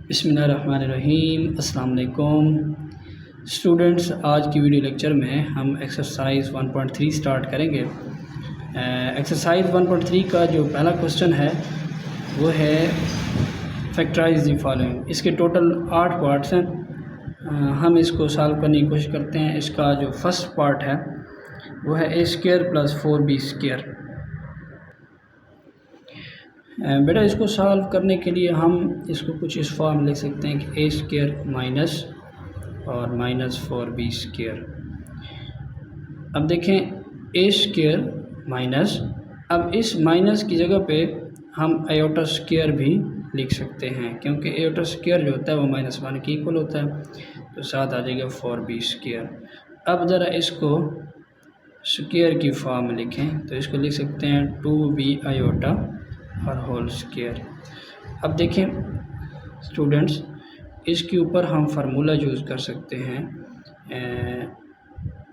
बिस्मिल्लाहिर्रहमानिर्रहीम। अस्सलाम वालेकुम स्टूडेंट्स। आज की वीडियो लेक्चर में हम एक्सरसाइज 1.3 स्टार्ट करेंगे। एक्सरसाइज 1.3 का जो पहला क्वेश्चन है वो है फैक्टराइज द फॉलोइंग। इसके टोटल 8 पार्ट्स हैं। हम इसको सॉल्व करने की कोशिश करते हैं। इसका जो फर्स्ट पार्ट है वो है a² + 4b²। बेटा इसको सॉल्व करने के लिए हम इसको कुछ इस फॉर्म लिख सकते हैं कि a² माइनस और -4b²। अब देखें a² माइनस, अब इस माइनस की जगह पे हम आयोटा² भी लिख सकते हैं क्योंकि आयोटा² जो होता है वो -1 के इक्वल होता है, तो साथ आ जाएगा 4b²। अब ज़रा इसको स्क्वायर की फॉर्म में लिखें तो इसको लिख सकते हैं 2b आयोटा और होल स्क्वायर। अब देखें स्टूडेंट्स, इसके ऊपर हम फार्मूला यूज़ कर सकते हैं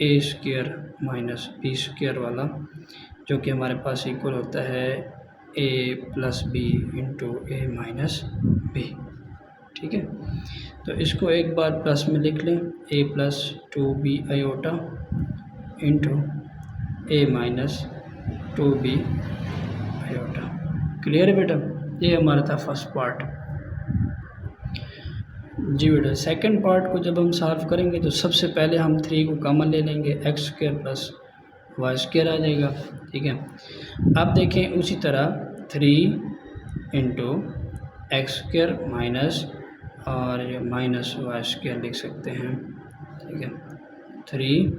a² माइनस b² वाला, जो कि हमारे पास इक्वल होता है a + b into a minus b। ठीक है, तो इसको एक बार प्लस में लिख लें, a + 2b iota into a minus 2b iota. Clear है बेटा? ये हमारा था फर्स्ट पार्ट। जी बेटा, सेकंड पार्ट को जब हम सॉल्व करेंगे तो सबसे पहले हम 3 को कॉमन ले लेंगे, x² + y² आ जाएगा। ठीक है, अब देखें उसी तरह 3 इंटू x² माइनस और ये -y² लिख सकते हैं। ठीक है, 3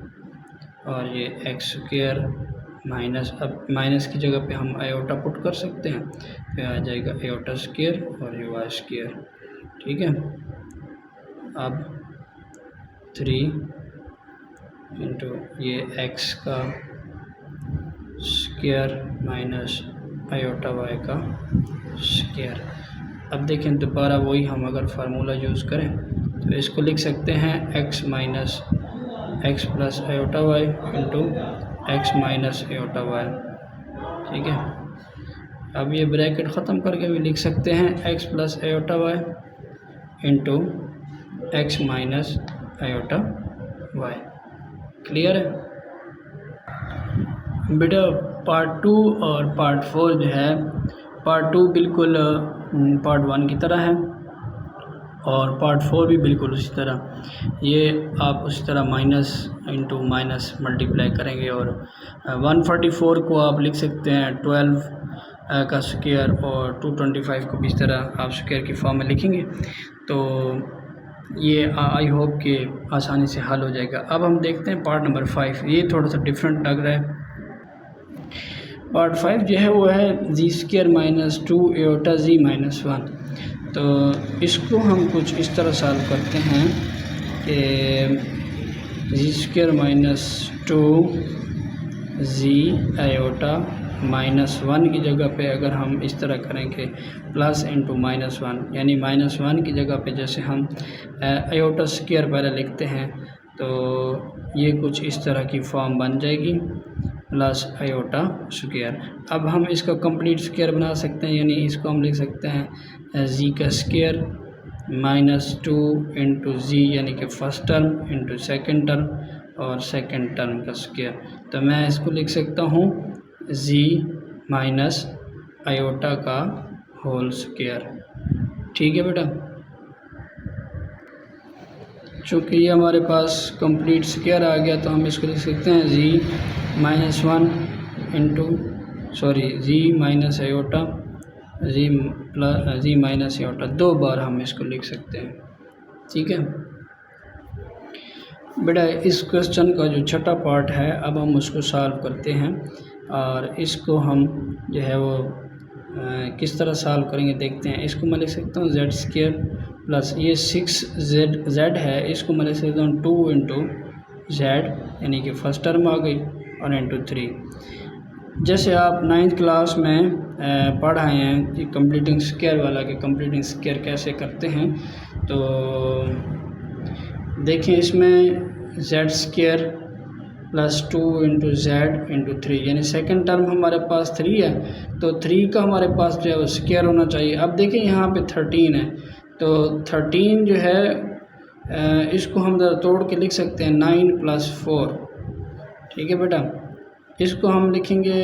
और ये x² माइनस, अब माइनस की जगह पे हम आयोटा पुट कर सकते हैं, फिर आ जाएगा आयोटा² और ये y²। ठीक है, अब 3 इंटू ये x का स्क्वायर माइनस आयोटा y का स्क्वायर। अब देखें दोबारा वही हम अगर फार्मूला यूज़ करें तो इसको लिख सकते हैं x minus x + iota y into x minus iota y। ठीक है, अब ये ब्रैकेट ख़त्म करके भी लिख सकते हैं x + iota y into x minus iota y। Clear है बेटा? पार्ट 2 और पार्ट 4 जो है, पार्ट 2 बिल्कुल पार्ट 1 की तरह है और पार्ट 4 भी बिल्कुल उसी तरह। ये आप उसी तरह माइनस इंटू माइनस मल्टीप्लाई करेंगे और 144 को आप लिख सकते हैं 12 का स्क्वायर और 225 को भी इस तरह आप स्क्वायर की फॉर्म में लिखेंगे तो ये आई होप कि आसानी से हल हो जाएगा। अब हम देखते हैं पार्ट नंबर 5। ये थोड़ा सा डिफरेंट लग रहा है। पार्ट 5 जो है वो है g² minus 2 iota z minus 1। तो इसको हम कुछ इस तरह सॉल्व करते हैं कि g² माइनस 2 z आयोटा -1 की जगह पे अगर हम इस तरह करेंगे प्लस इंटू -1, यानी -1 की जगह पे जैसे हम आयोटा² पहले लिखते हैं तो ये कुछ इस तरह की फॉर्म बन जाएगी प्लस आयोटा²। अब हम इसका कंप्लीट स्क्वायर बना सकते हैं, यानी इसको हम लिख सकते हैं z का स्क्वायर -2 इंटू z यानी कि first term into second term और सेकेंड टर्म का स्क्वायर। तो मैं इसको लिख सकता हूँ z माइनस आयोटा का होल स्क्वायर। ठीक है बेटा, चूँकि ये हमारे पास कंप्लीट स्क्वायर आ गया तो हम इसको लिख सकते हैं z minus iota z minus iota, 2 बार हम इसको लिख सकते हैं। ठीक है बेटा, इस क्वेश्चन का जो छठा पार्ट है अब हम उसको सॉल्व करते हैं और इसको हम जो है वो किस तरह सॉल्व करेंगे देखते हैं। इसको मैं लिख सकता हूँ z² प्लस ये 6z है, इसको मैं लिख सकता हूँ 2 इंटू z यानी कि फर्स्ट टर्म आ गई और इंटू 3। जैसे आप 9th क्लास में पढ़ आए हैं कि कंप्लीटिंग स्क्वायर वाला कि कंप्लीटिंग स्क्वायर कैसे करते हैं, तो देखें इसमें z² + 2 इंटू z इंटू 3 यानी सेकंड टर्म हमारे पास 3 है तो 3 का हमारे पास जो है वो स्क्वायर होना चाहिए। अब देखें यहाँ पे 13 है तो 13 जो है इसको हम ज़रा तोड़ के लिख सकते हैं 9 + 4। ठीक है बेटा, इसको हम लिखेंगे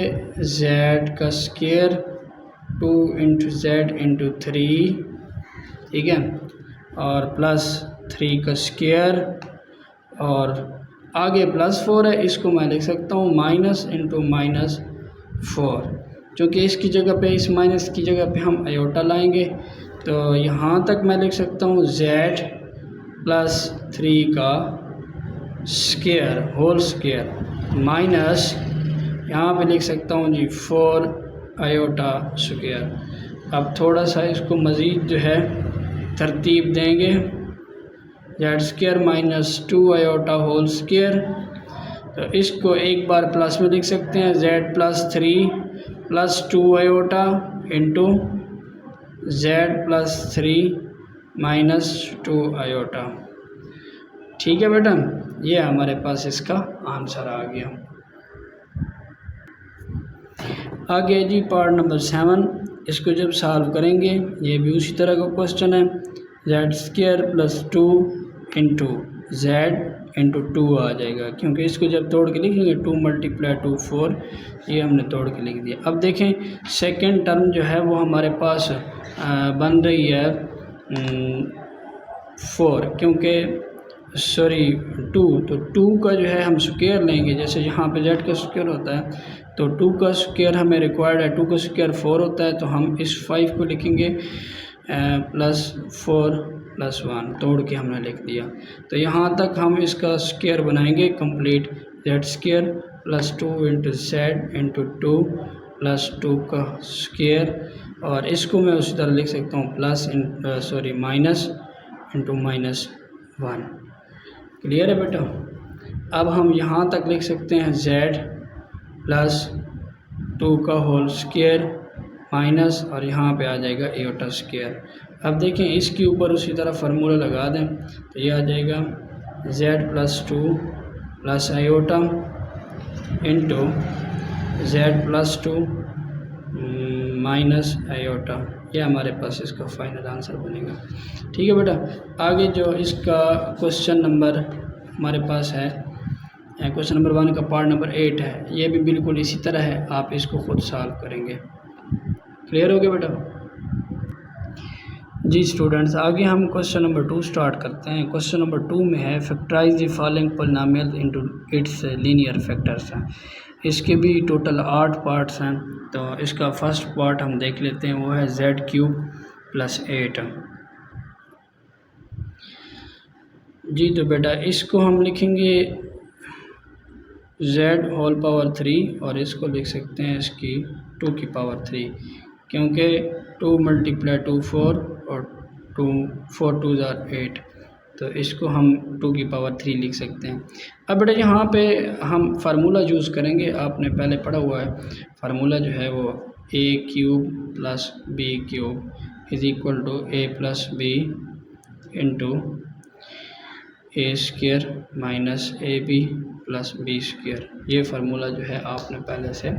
z का स्क्वायर 2 × z × 3, ठीक है, और प्लस 3 का स्क्वायर, और आगे +4 है, इसको मैं लिख सकता हूँ माइनस इंटू -4। क्योंकि इसकी जगह पे, इस माइनस की जगह पे हम आयोटा लाएंगे, तो यहाँ तक मैं लिख सकता हूँ z + 3 का स्क्वायर होल स्क्वायर माइनस यहाँ पे लिख सकता हूँ जी 4 आयोटा स्क्वायर। अब थोड़ा सा इसको मज़ीद जो है तरतीब देंगे, z² - 2 आयोटा होल स्क्वायर। तो इसको एक बार प्लस में लिख सकते हैं, z + 3 + 2 iota into z + 3 - 2 iota. ठीक है बेटा, ये हमारे पास इसका आंसर आ गया। आगे जी पार्ट नंबर 7, इसको जब सॉल्व करेंगे ये भी उसी तरह का क्वेश्चन है, z² + 2 × z × 2 आ जाएगा, क्योंकि इसको जब तोड़ के लिखेंगे 2 × 2 4, ये हमने तोड़ के लिख दिया। अब देखें सेकंड टर्म जो है वो हमारे पास बन रही है 4, क्योंकि सॉरी 2, तो 2 का जो है हम स्क्वायर लेंगे, जैसे यहाँ पे z का स्क्वायर होता है तो 2 का स्क्वायर हमें रिक्वायर्ड है, 2 का स्क्वायर 4 होता है, तो हम इस 5 को लिखेंगे +4 + 1, तोड़ के हमने लिख दिया। तो यहाँ तक हम इसका स्क्वायर बनाएंगे कंप्लीट, z² + 2 × z × 2 + 2 का स्क्वायर, और इसको मैं उसी तरह लिख सकता हूँ माइनस इंटू -1। क्लियर है बेटा। अब हम यहाँ तक लिख सकते हैं z + 2 का होल स्क्वायर माइनस, और यहाँ पे आ जाएगा आयोटा स्क्वायर। अब देखें इसके ऊपर उसी तरह फार्मूला लगा दें, तो ये आ जाएगा z + 2 + iota into z + 2 - iota, ये हमारे पास इसका फाइनल आंसर बनेगा। ठीक है बेटा, आगे जो इसका क्वेश्चन नंबर हमारे पास है, क्वेश्चन नंबर 1 का पार्ट नंबर 8 है, ये भी बिल्कुल इसी तरह है, आप इसको खुद सॉल्व करेंगे। क्लियर हो गया बेटा। जी स्टूडेंट्स, आगे हम क्वेश्चन नंबर 2 स्टार्ट करते हैं। क्वेश्चन नंबर 2 में है factorise the following polynomial into its linear factors हैं। इसके भी टोटल 8 पार्ट्स हैं, तो इसका फर्स्ट पार्ट हम देख लेते हैं, वो है z³ + 8। जी तो बेटा इसको हम लिखेंगे z³ और इसको लिख सकते हैं इसकी 2⁻3, क्योंकि 2 × 2 4 और 4 2 8, तो इसको हम 2⁻3 लिख सकते हैं। अब बेटा यहाँ पे हम फार्मूला यूज़ करेंगे, आपने पहले पढ़ा हुआ है फार्मूला जो है वो a³ + b³ = a + b × a² - ab + b²। ये फार्मूला जो है आपने पहले से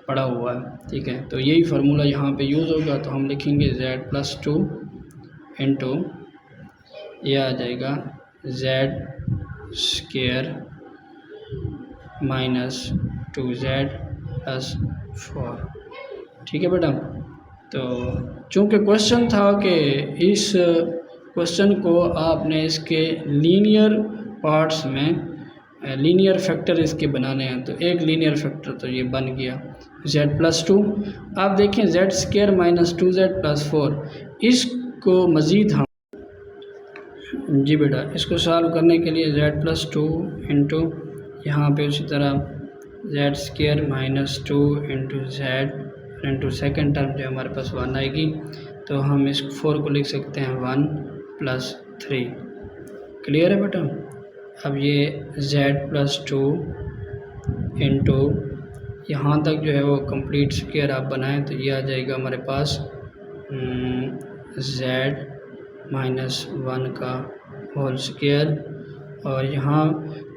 पढ़ा हुआ है, ठीक है। तो यही फार्मूला यहाँ पे यूज़ होगा, तो हम लिखेंगे z + 2 × ये आ जाएगा z² - 2z + 4। ठीक है बेटा। तो चूँकि क्वेश्चन था कि इस क्वेश्चन को आपने इसके लीनियर पार्ट्स में लीनियर फैक्टर इसके बनाने हैं, तो एक लीनियर फैक्टर तो ये बन गया z + 2। आप देखें z² - 2z + 4, इसको मज़ीद हम जी बेटा इसको सॉल्व करने के लिए z + 2 इंटू यहाँ पे उसी तरह z² - 2 × z into second term जो हमारे पास 1 आएगी, तो हम इस 4 को लिख सकते हैं 1 + 3। क्लियर है बेटा। अब ये z + 2 इंटू यहाँ तक जो है वो कंप्लीट स्क्वायर आप बनाएं, तो ये आ जाएगा हमारे पास z - 1 का होल स्क्वायर, और यहाँ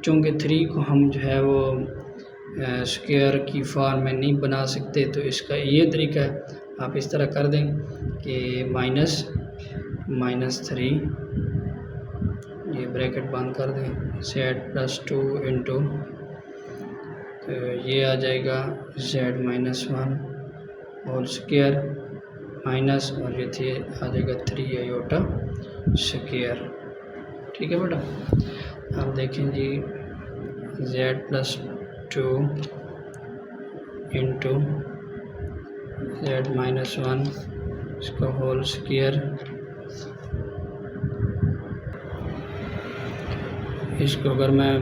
चूँकि 3 को हम जो है वो स्क्वायर की फॉर्म में नहीं बना सकते, तो इसका ये तरीका है, आप इस तरह कर दें कि -3, ये ब्रैकेट बंद कर दें, z+2 इंटू, तो ये आ जाएगा z-1 होल स्क्वायर माइनस, और ये थे आ जाएगा 3 आयोटा स्क्वायर। ठीक है बेटा। अब देखें जी, z+2 इंटू z-1 इसका होल स्क्वायर, इसको अगर मैं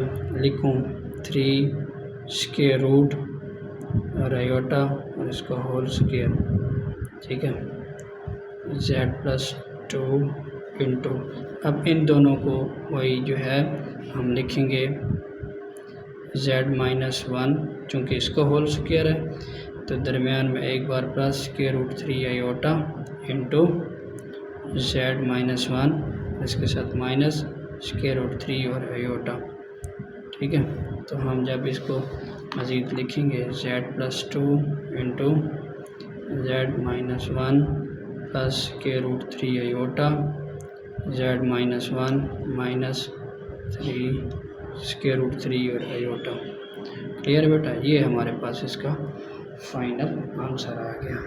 लिखूं 3 स्क्वायर रूट और आयोटा और इसका होल स्क्वायर, ठीक है, z+2 इंटू, अब इन दोनों को वही जो है हम लिखेंगे z-1, चूँकि इसका होल स्क्वायर है तो दरमियान में एक बार plus square root 3 iota into z-1, इसके साथ माइनस स्क्वायर रूट 3 और आयोटा। ठीक है, तो हम जब इसको मज़ीद लिखेंगे z+2 into z-1 plus square root 3 iota z-1 minus 3 square root 3 और आयोटा। क्लियर बेटा, ये हमारे पास इसका फाइनल आंसर आ गया।